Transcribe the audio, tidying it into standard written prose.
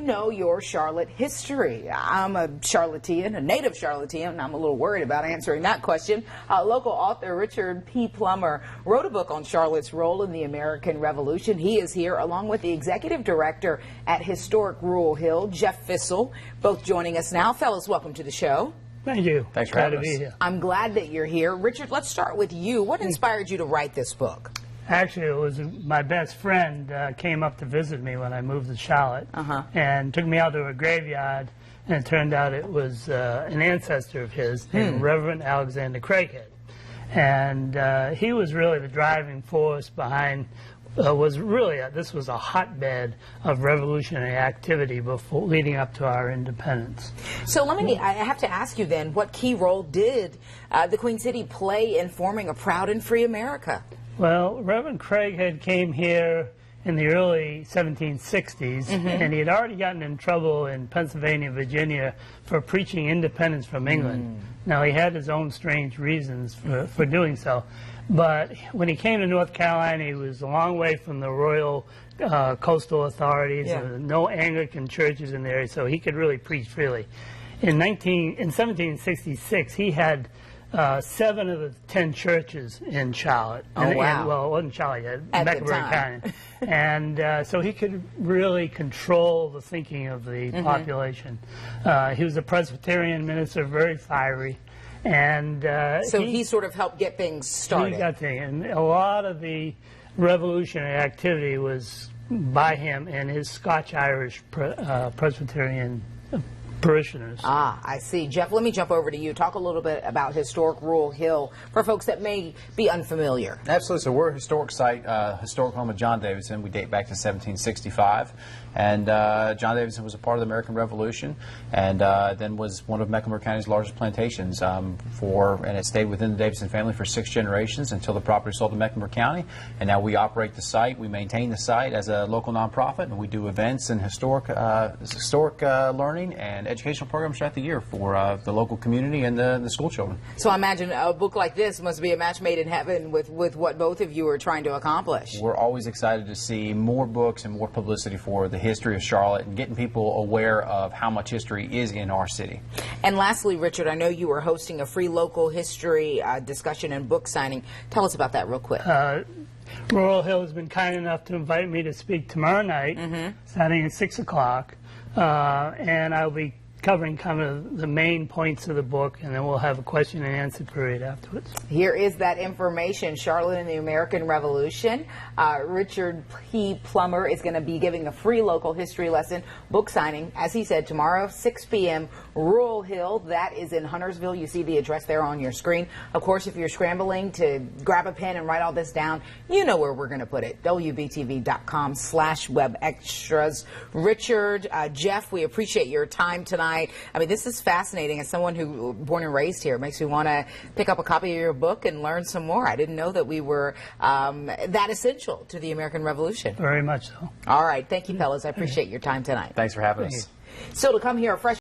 know your Charlotte history? I'm a Charlottean, a native Charlottean. I'm a little worried about answering that question. Local author Richard P. Plumer wrote a book on Charlotte's role in the American Revolution. He is here along with the executive director at Historic Rural Hill, Jeff Fissel, both joining us now. Fellas, welcome to the show. Thank you. Thanks for having us. Glad to be here. I'm glad that you're here. Richard, let's start with you. What inspired you to write this book? Actually, it was my best friend came up to visit me when I moved to Charlotte and took me out to a graveyard, and it turned out it was an ancestor of his named Reverend Alexander Craighead. And he was really the driving force behind this was a hotbed of revolutionary activity before leading up to our independence. So I have to ask you then, what key role did the Queen City play in forming a proud and free America? Well, Reverend Craighead came here in the early 1760s, and he had already gotten in trouble in Pennsylvania, Virginia for preaching independence from England. Now, he had his own strange reasons for doing so, but when he came to North Carolina, he was a long way from the royal coastal authorities, no Anglican churches in the area, so he could really preach freely. In 1766, he had 7 of the 10 churches in Charlotte. Oh, wow. Well, it wasn't Charlotte yet, at Mecklenburg County. And so he could really control the thinking of the population. He was a Presbyterian minister, very fiery. And so he sort of helped get things started. And a lot of the revolutionary activity was by him and his Scotch-Irish Presbyterian parishioners. Ah, I see. Jeff, let me jump over to you. Talk a little bit about Historic Rural Hill for folks that may be unfamiliar. Absolutely. So we're a historic site, historic home of John Davidson. We date back to 1765. And John Davidson was a part of the American Revolution, and then was one of Mecklenburg County's largest plantations and it stayed within the Davidson family for 6 generations until the property sold to Mecklenburg County. And now we operate the site. We maintain the site as a local nonprofit, and we do events and historic learning and educational programs throughout the year for the local community and the school children. So I imagine a book like this must be a match made in heaven with what both of you are trying to accomplish. We're always excited to see more books and more publicity for the history of Charlotte and getting people aware of how much history is in our city. And lastly, Richard, I know you are hosting a free local history discussion and book signing. Tell us about that real quick. Rural Hill has been kind enough to invite me to speak tomorrow night, starting at 6 o'clock, and I'll be covering kind of the main points of the book, and then we'll have a question and answer period afterwards. Here is that information. Charlotte and the American Revolution. Richard P. Plumer is going to be giving a free local history lesson, book signing, as he said, tomorrow, 6 p.m., Rural Hill. That is in Huntersville. You see the address there on your screen. Of course, if you're scrambling to grab a pen and write all this down, you know where we're going to put it, wbtv.com/webextras. Richard, Jeff, we appreciate your time tonight. I mean, this is fascinating. As someone who born and raised here, it makes me want to pick up a copy of your book and learn some more. I didn't know that we were that essential to the American Revolution. Very much so. All right. Thank you, fellas. I appreciate your time tonight. Thanks for having us. So to come here, a fresh